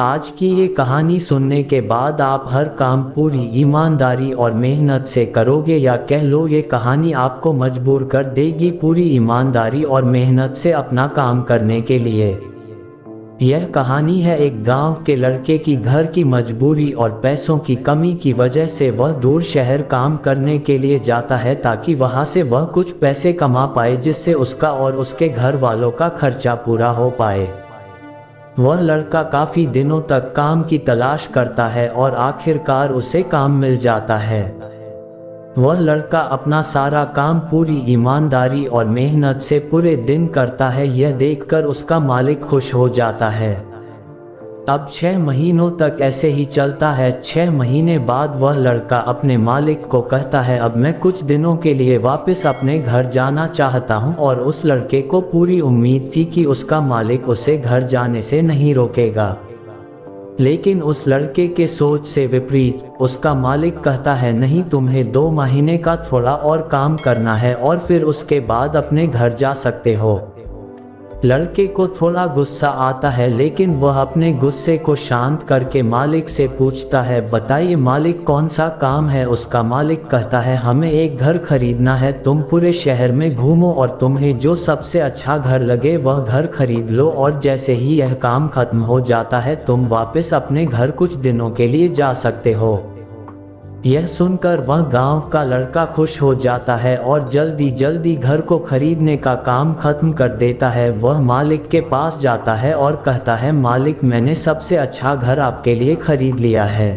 आज की ये कहानी सुनने के बाद आप हर काम पूरी ईमानदारी और मेहनत से करोगे, या कह लो ये कहानी आपको मजबूर कर देगी पूरी ईमानदारी और मेहनत से अपना काम करने के लिए। यह कहानी है एक गांव के लड़के की। घर की मजबूरी और पैसों की कमी की वजह से वह दूर शहर काम करने के लिए जाता है ताकि वहां से वह कुछ पैसे कमा पाए, जिससे उसका और उसके घर वालों का खर्चा पूरा हो पाए। वह लड़का काफी दिनों तक काम की तलाश करता है और आखिरकार उसे काम मिल जाता है। वह लड़का अपना सारा काम पूरी ईमानदारी और मेहनत से पूरे दिन करता है। यह देखकर उसका मालिक खुश हो जाता है। अब 6 महीनों तक ऐसे ही चलता है। 6 महीने बाद वह लड़का अपने मालिक को कहता है, अब मैं कुछ दिनों के लिए वापस अपने घर जाना चाहता हूं। और उस लड़के को पूरी उम्मीद थी कि उसका मालिक उसे घर जाने से नहीं रोकेगा, लेकिन उस लड़के के सोच से विपरीत उसका मालिक कहता है, नहीं, तुम्हें 2 महीने का थोड़ा और काम करना है और फिर उसके बाद अपने घर जा सकते हो। लड़के को थोड़ा गुस्सा आता है, लेकिन वह अपने गुस्से को शांत करके मालिक से पूछता है, बताइए मालिक, कौन सा काम है। उसका मालिक कहता है, हमें एक घर खरीदना है। तुम पूरे शहर में घूमो और तुम्हें जो सबसे अच्छा घर लगे वह घर खरीद लो, और जैसे ही यह काम खत्म हो जाता है तुम वापस अपने घर कुछ दिनों के लिए जा सकते हो। यह सुनकर वह गांव का लड़का खुश हो जाता है और जल्दी जल्दी घर को खरीदने का काम खत्म कर देता है। वह मालिक के पास जाता है और कहता है, मालिक, मैंने सबसे अच्छा घर आपके लिए खरीद लिया है।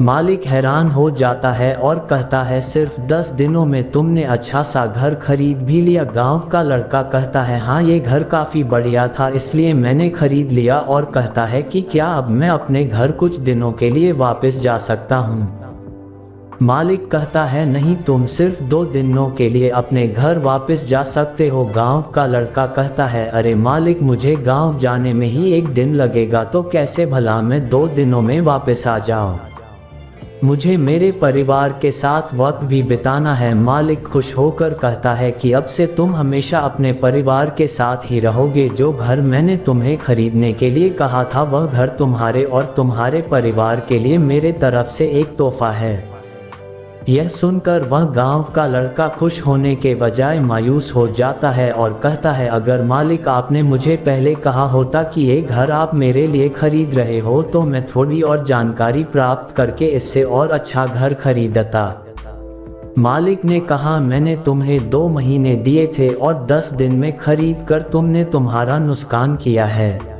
मालिक हैरान हो जाता है और कहता है, सिर्फ 10 दिनों में तुमने अच्छा सा घर खरीद भी लिया। गांव का लड़का कहता है, हाँ, ये घर काफ़ी बढ़िया था इसलिए मैंने खरीद लिया। और कहता है कि क्या अब मैं अपने घर कुछ दिनों के लिए वापस जा सकता हूँ। मालिक कहता है, नहीं, तुम सिर्फ 2 दिनों के लिए अपने घर वापस जा सकते हो। गांव का लड़का कहता है, अरे मालिक, मुझे गांव जाने में ही 1 दिन लगेगा, तो कैसे भला मैं 2 दिनों में वापस आ जाऊं। मुझे मेरे परिवार के साथ वक्त भी बिताना है। मालिक खुश होकर कहता है कि अब से तुम हमेशा अपने परिवार के साथ ही रहोगे। जो घर मैंने तुम्हें खरीदने के लिए कहा था वह घर तुम्हारे और तुम्हारे परिवार के लिए मेरे तरफ से एक तोहफा है। यह सुनकर वह गांव का लड़का खुश होने के बजाय मायूस हो जाता है और कहता है, अगर मालिक आपने मुझे पहले कहा होता कि ये घर आप मेरे लिए खरीद रहे हो तो मैं थोड़ी और जानकारी प्राप्त करके इससे और अच्छा घर खरीदता। मालिक ने कहा, मैंने तुम्हें 2 महीने दिए थे और 10 दिन में खरीद कर तुमने तुम्हारा नुकसान किया है।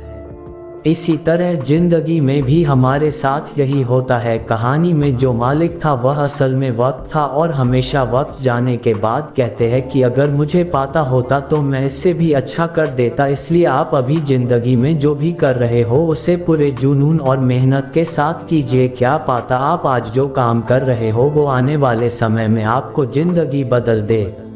इसी तरह जिंदगी में भी हमारे साथ यही होता है। कहानी में जो मालिक था वह असल में वक्त था, और हमेशा वक्त जाने के बाद कहते हैं कि अगर मुझे पता होता तो मैं इससे भी अच्छा कर देता। इसलिए आप अभी जिंदगी में जो भी कर रहे हो उसे पूरे जुनून और मेहनत के साथ कीजिए। क्या पता आप आज जो काम कर रहे हो वो आने वाले समय में आपको जिंदगी बदल दे।